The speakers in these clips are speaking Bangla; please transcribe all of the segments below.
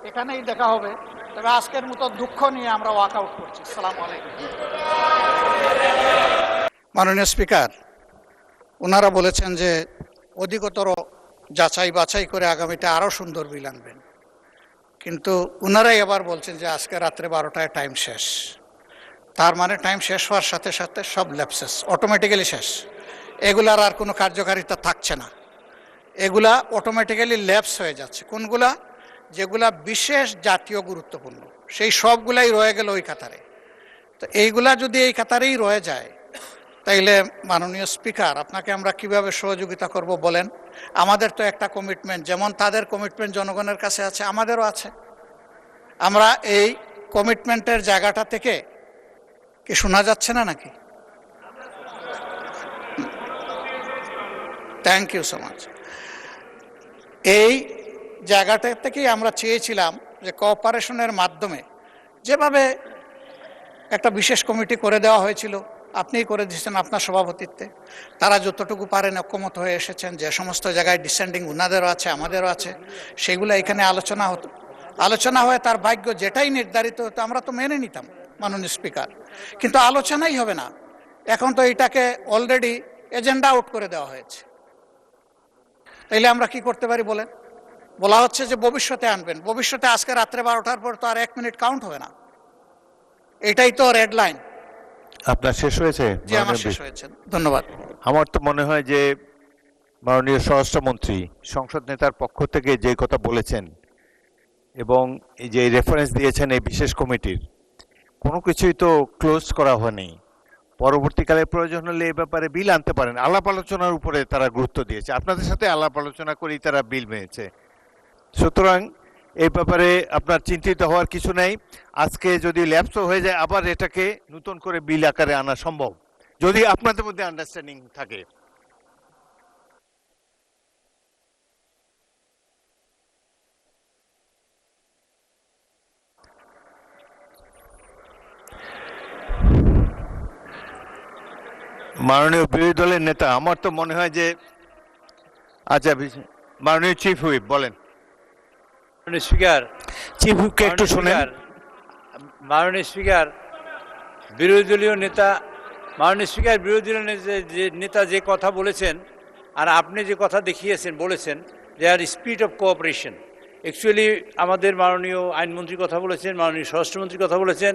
এখানেই দেখা হবে। তবে আজকের মতো দুঃখ নিয়ে আমরা ওয়াক আউট করছি। আসসালামু আলাইকুম। মাননীয় স্পিকার, ওনারা বলেছেন যে অধিকতর যাচাই বাছাই করে আগামীতে আরও সুন্দর বিল আনবেন, কিন্তু ওনারাই আবার বলছেন যে আজকে রাত্রে 12টায় টাইম শেষ। তার মানে টাইম শেষ হওয়ার সাথে সাথে সব ল্যাপসেস অটোমেটিক্যালি শেষ, এগুলার আর কোনো কার্যকারিতা থাকছে না, এগুলা অটোমেটিক্যালি ল্যাপস হয়ে যাচ্ছে। কোনগুলা? যেগুলা বিশেষ জাতীয় গুরুত্বপূর্ণ, সেই সবগুলাই রয়ে গেল ওই কাতারে। তো এইগুলা যদি এই কাতারেই রয়ে যায়, তাইলে মাননীয় স্পিকার, আপনাকে আমরা কিভাবে সহযোগিতা করব বলেন? আমাদের তো একটা কমিটমেন্ট, যেমন তাদের কমিটমেন্ট জনগণের কাছে আছে, আমাদেরও আছে। আমরা এই কমিটমেন্টের জায়গাটা থেকে কি শোনা যাচ্ছে না নাকি? Thank you so much. এই জায়গাটা থেকেই আমরা চেয়েছিলাম যে কোঅপারেশনের মাধ্যমে, যেভাবে একটা বিশেষ কমিটি করে দেওয়া হয়েছিল, আপনিই করে দিয়েছেন আপনার সভাপতিত্বে, তারা যতটুকু পারেন ঐক্যমত হয়ে এসেছেন, যে সমস্ত জায়গায় ডিসেন্ডিং ওনাদেরও আছে আমাদেরও আছে, সেগুলো এখানে আলোচনা হতো, আলোচনা হয়ে তার ভাগ্য যেটাই নির্ধারিত হতো আমরা তো মেনে নিতাম মাননীয় স্পিকার। কিন্তু আলোচনাই হবে না, এখন তো এটাকে অলরেডি এজেন্ডা আউট করে দেওয়া হয়েছে। তাইলে আমরা কি করতে পারি বলেন? বলা হচ্ছে যে ভবিষ্যতে আনবেন, ভবিষ্যতে আজকে রাত্রে 12টার পর তো আর 1 মিনিট কাউন্ট হবে না, এটাই তো রেড লাইন। আপনার শেষ হয়েছে? জি, আমার শেষ হয়েছে, ধন্যবাদ। আমার তো মনে হয় যে মাননীয় স্বরাষ্ট্রমন্ত্রী সংসদ নেতার পক্ষ থেকে যে কথা বলেছেন এবং এই যে রেফারেন্স দিয়েছেন এই বিশেষ কমিটির, কোনো কিছুই তো ক্লোজ করা হয়নি। পরবর্তীকালে প্রয়োজন হলে এই ব্যাপারে বিল আনতে পারেন। আলাপ আলোচনার উপরে তারা গুরুত্ব দিয়েছে, আপনাদের সাথে আলাপ আলোচনা করেই তারা বিল মেনেছে। সুতরাং এই ব্যাপারে আপনার চিন্তিত হওয়ার কিছু নেই। আজকে যদি ল্যাপসও হয়ে যায়, আবার এটাকে নতুন করে বিল আকারে আনা সম্ভব, যদি আপনাদের মধ্যে আন্ডারস্ট্যান্ডিং থাকে। মাননীয় বিরোধী দলের নেতা, আমার তো মনে হয় যে, আচ্ছা মাননীয় চিফ হুইপ বলেন। মাননীয় স্পিকার, চিফ হুইপকে একটু শুনেন। মাননীয় স্পিকার, বিরোধী দলীয় নেতা, মাননীয় স্পিকার, বিরোধী দলীয় নেতা যে কথা বলেছেন আর আপনি যে কথা দেখিয়েছেন বলেছেন যে আর স্পিরিট অফ কোঅপারেশন, অ্যাকচুয়ালি আমাদের মাননীয় আইনমন্ত্রী কথা বলেছেন, মাননীয় স্বরাষ্ট্রমন্ত্রী কথা বলেছেন,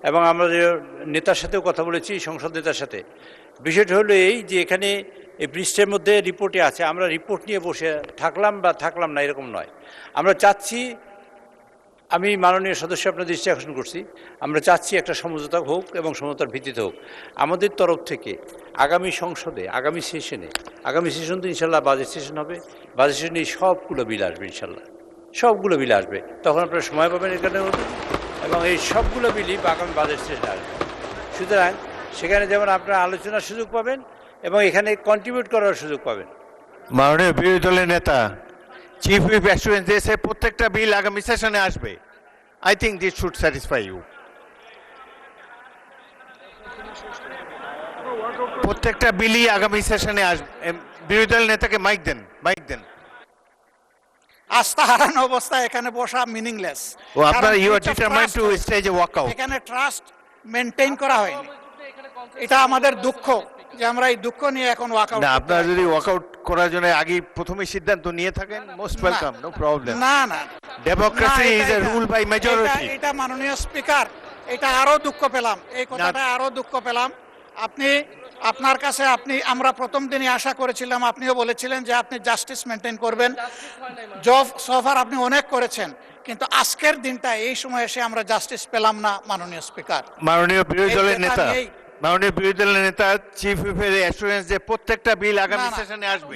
এবং আমাদের নেতার সাথেও কথা বলেছি, সংসদ নেতার সাথে। বিষয়টা হলো এই যে এখানে এই পৃষ্ঠের মধ্যে রিপোর্টে আছে, আমরা রিপোর্ট নিয়ে বসে থাকলাম বা থাকলাম না এরকম নয়। আমরা চাচ্ছি, আমি মাননীয় সদস্য আপনার দৃষ্টি আকর্ষণ করছি, আমরা চাচ্ছি একটা সমঝোতা হোক এবং সমঝোতার ভিত্তিতে হোক। আমাদের তরফ থেকে আগামী সংসদে, আগামী সেশন তো ইনশাল্লাহ বাজেট সেশন হবে, বাজেট সেশনে সবগুলো বিল আসবে ইনশাল্লাহ, সবগুলো বিল আসবে, তখন আপনারা সময় পাবেন এখানে, এবং এই সবগুলো বিলই আগামী বাজেট সেশনে আসবে। সুতরাং সেখানে যেমন আপনারা আলোচনার সুযোগ পাবেন এবং এখানে কন্ট্রিবিউট করার সুযোগ পাবেন। মাননীয় বিরোধী দলের নেতা চিফ হুইপ অ্যাসুরেন্স দিয়েছে প্রত্যেকটা বিল আগামী সেশনে আসবে। I think this should satisfy you. প্রত্যেকটা বিলই আগামী সেশনে আসবে। বিরোধী দলের নেতাকে মাইক দেন, মাইক দেন। আস্থা হারানো অবস্থায় এখানে বসা মিনিংলেস। ও আপনারা you are determined to stage a walk out. এখানে ট্রাস্ট মেইনটেইন করা হয়নি, এটা আমাদের দুঃখ যে আমরা এই দুঃখ নিয়ে এখন ওয়াক আউট। না, আপনারা যদি ওয়াক আউট করার জন্য আগে প্রথমেই সিদ্ধান্ত নিয়ে থাকেন, মোস্ট ওয়েলকাম, নো প্রবলেম। না না, democracy is a rule by majority. এটা মাননীয় স্পিকার, এটা আরো দুঃখ পেলাম, এই কথাটা আরো দুঃখ পেলাম। আপনি আপনার কাছে আমরা প্রথম দিনই আশা করেছিলাম, আপনিও বলেছিলেন যে আপনি জাস্টিস মেনটেন করবেন, জব সফার আপনি অনেক করেছেন, কিন্তু আজকের দিনটা এই সময় এসে আমরা জাস্টিস পেলাম না মাননীয় স্পিকার। মাননীয় বিরোধী দলের নেতা, মাননীয় বিরোধী দলের নেতা চিফ হুইপের অ্যাসুরেন্স যে প্রত্যেকটা বিল আগামী সেশনে আসবে,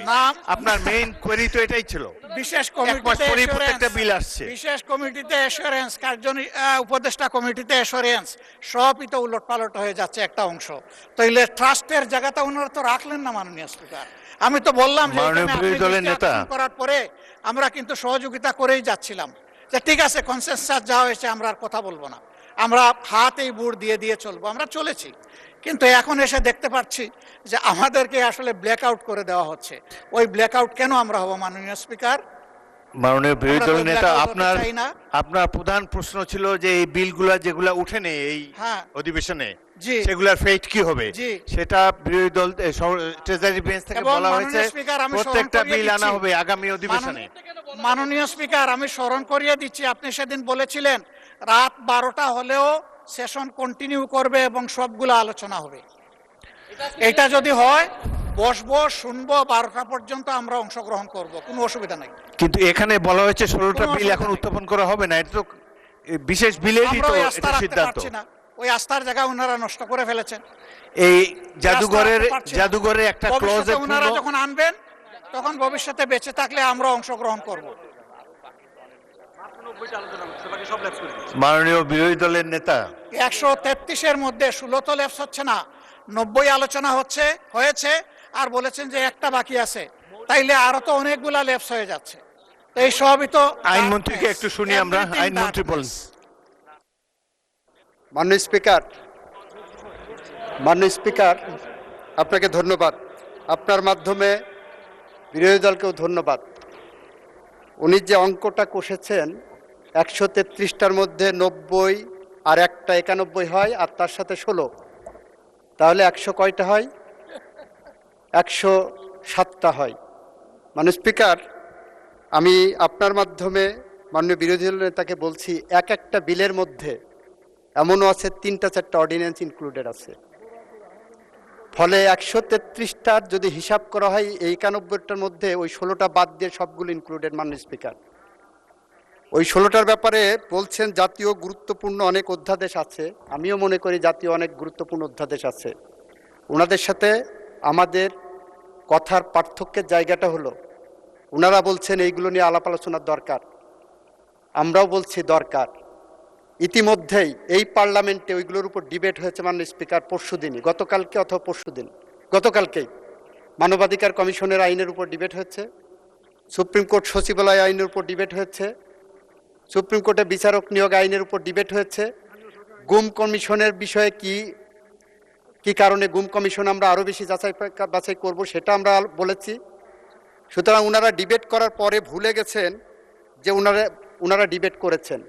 আপনার মেইন কোয়েরি তো এটাই ছিল। বিশেষ কমিটিতে প্রত্যেকটা বিল আসছে, বিশেষ কমিটিতে অ্যাসুরেন্স, উপদেষ্টা কমিটিতে অ্যাসুরেন্স, সবই তো উলটপালট হয়ে যাচ্ছে একটা অংশ। তাইলে ট্রাস্টের জায়গাটা ওনারা তো রাখলেন না মাননীয় স্পিকার। আমি তো বললাম যে বিরোধী দলের নেতা করার পরে আমরা কিন্তু সহযোগিতা করেই যাচ্ছিলাম, যে ঠিক আছে কনসেনসাস যা হয়েছে আমরা আর কথা বলবো না, আমরা হাতেই বুড় দিয়ে দিয়ে চলবো, আমরা চলেছি। কিন্তু এখন এসে দেখতে পাচ্ছি যে আমাদেরকে আসলে ব্ল্যাক আউট করে দেওয়া হচ্ছে। ওই ব্ল্যাক আউট কেন আমরা হব মাননীয় স্পিকার? মাননীয় বিরোধী আমরা তো দলের নেতা, blackout হতে আপনার চাই না। আপনার প্রধান প্রশ্ন ছিল যে এই বিলগুলা যেগুলা উঠেনি এই হ্যাঁ। অধিবেশনে, জি। সেগুলার ফেট কি হবে? জি। সেটা বিরোধী দল ট্রেজারি বেঞ্চ থেকে এবং বলা মাননীয় হয়েছে স্পিকার, আমি স্মরণ প্রত্যেকটা করিয়ে বিল আনা দিচ্ছি। হবে আগামী অধিবেশনে। মাননীয় স্পিকার, আমি স্মরণ করিয়ে দিচ্ছি, আপনি সেদিন বলেছিলেন রাত 12টা হলেও সেশন কন্টিনিউ করবে এবং সবগুলো আলোচনা হবে। এটা যদি হয় বসবো, শুনবো, 12টা পর্যন্ত আমরা অংশগ্রহণ করব, কোনো অসুবিধা নাই। কিন্তু এখানে বলা হয়েছে 16টা কোনো বিল অসুবিধা এখন নেই। উত্থাপন করা হবে না, এটা তো বিশেষ বিলেরই আমরা তো ওই আস্থা এটা রাখতে সিদ্ধান্ত। পারছি না, ওই আস্থার জায়গা ওনারা নষ্ট করে ফেলেছেন। এই জাদুঘরের একটা জাদুঘরের একটা ক্লজে ওনারা যখন আনবেন তখন ভবিষ্যতে বেঁচে থাকলে আমরা অংশগ্রহণ করব। মাননীয় বিরোধী দলের নেতা, 133-এর মধ্যে 16 তো লেপস হচ্ছে না, 90 আলোচনা হয়েছে, আর বলেছেন যে একটা বাকি আছে, তাইলে আরো তো অনেকগুলা লেপস হয়ে যাচ্ছে। তো এই সবই তো আইনমন্ত্রীকে একটু শুনি আমরা। Everything আইনমন্ত্রী বলেন। মাননীয় স্পিকার, আপনাকে ধন্যবাদ। আপনার মাধ্যমে বিরোধী দলকেও ধন্যবাদ। উনি যে অঙ্কটা কষেছেন 133টার মধ্যে 90 আর একটা 91 হয়, আর তার সাথে 16, তাহলে 100 কয়টা হয়? 107টা হয়। মাননীয় স্পিকার, আমি আপনার মাধ্যমে মাননীয় বিরোধী দল নেতাকে বলছি, একটা বিলের মধ্যে এমনও আছে 3-4টা অর্ডিন্যান্স ইনক্লুডেড আছে। ফলে 133টার যদি হিসাব করা হয়, এই 91টার মধ্যে ওই 16টা বাদ দিয়ে সবগুলো ইনক্লুডেড। মাননীয় স্পিকার, ওই 16টার ব্যাপারে বলছেন জাতীয় গুরুত্বপূর্ণ অনেক অধ্যাদেশ আছে। আমিও মনে করি জাতীয় অনেক গুরুত্বপূর্ণ অধ্যাদেশ আছে। ওনাদের সাথে আমাদের কথার পার্থক্যের জায়গাটা হলো, ওনারা বলছেন এইগুলো নিয়ে আলাপ আলোচনার দরকার, আমরাও বলছি দরকার। ইতিমধ্যেই এই পার্লামেন্টে ওইগুলোর উপর ডিবেট হয়েছে মাননীয় স্পিকার, পরশুদিনই, গতকালকে অথবা পরশুদিন, গতকালকেই মানবাধিকার কমিশনের আইনের উপর ডিবেট হয়েছে, সুপ্রিম কোর্ট সচিবালয় আইনের উপর ডিবেট হয়েছে, সুপ্রিম কোর্টে বিচারক নিয়োগ আইনের উপর ডিবেট হয়েছে। গুম কমিশনের বিষয়ে কি কারণে গুম কমিশন আমরা আরও বেশি বাছাই করব সেটা আমরা বলেছি। সুতরাং ওনারা ডিবেট করার পরে ভুলে গেছেন যে ওনারা ডিবেট করেছেন।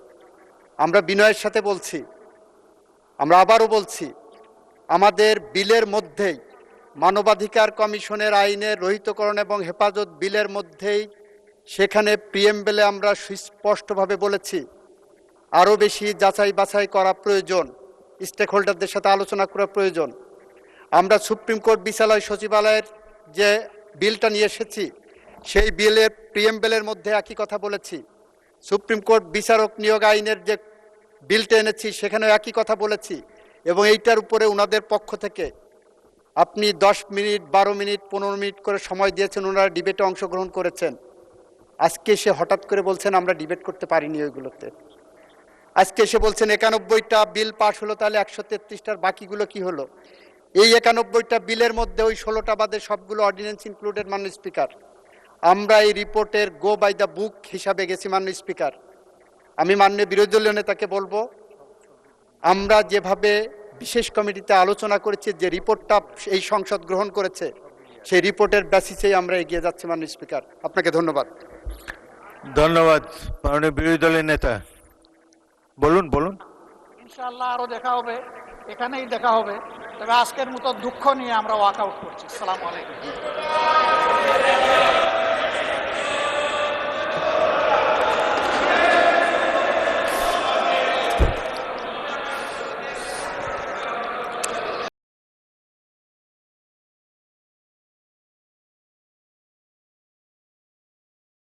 আমরা বিনয়ের সাথে বলছি, আমরা আবারও বলছি, আমাদের বিলের মধ্যেই মানবাধিকার কমিশনের আইনের রহিতকরণ এবং হেফাজত বিলের মধ্যেই সেখানে প্রিএমবেলে আমরা সুস্পষ্টভাবে বলেছি আরও বেশি যাচাই বাছাই করা প্রয়োজন, স্টেক হোল্ডারদের সাথে আলোচনা করা প্রয়োজন। আমরা সুপ্রিম কোর্ট বিচারালয় সচিবালয়ের যে বিলটা নিয়ে এসেছি সেই বিলের প্রিএমবেলের মধ্যে একই কথা বলেছি। সুপ্রিম কোর্ট বিচারক নিয়োগ আইনের যে বিলটা এনেছি সেখানেও একই কথা বলেছি। এবং এইটার উপরে ওনাদের পক্ষ থেকে আপনি 10 মিনিট, 12 মিনিট, 15 মিনিট করে সময় দিয়েছেন, ওনারা ডিবেটে অংশগ্রহণ করেছেন। আজকে এসে হঠাৎ করে বলছেন আমরা ডিবেট করতে পারিনি ওইগুলোতে। আজকে এসে বলছেন 91টা বিল পাস হলো, তাহলে 133টার বাকিগুলো কি হলো? এই 91টা বিলের মধ্যে ওই 16টা বাদে সবগুলো অর্ডিন্যান্স ইনক্লুডেড। মাননীয় স্পিকার, আমরা এই রিপোর্টের গো বাই দ্য বুক হিসাবে গেছি। মাননীয় স্পিকার, আমি মাননীয় বিরোধী দলীয় নেতাকে বলবো, আমরা যেভাবে বিশেষ কমিটিতে আলোচনা করেছি, যে রিপোর্টটা এই সংসদ গ্রহণ করেছে, সেই রিপোর্টের বেসিসেই আমরা এগিয়ে যাচ্ছি। মাননীয় স্পিকার, আপনাকে ধন্যবাদ। ধন্যবাদ। মাননীয় বিরোধী দলের নেতা বলুন। ইনশাআল্লাহ আরো দেখা হবে, এখানেই দেখা হবে। তবে আজকের মতো দুঃখ নিয়ে আমরা ওয়াক আউট করছি। আসসালামু আলাইকুম।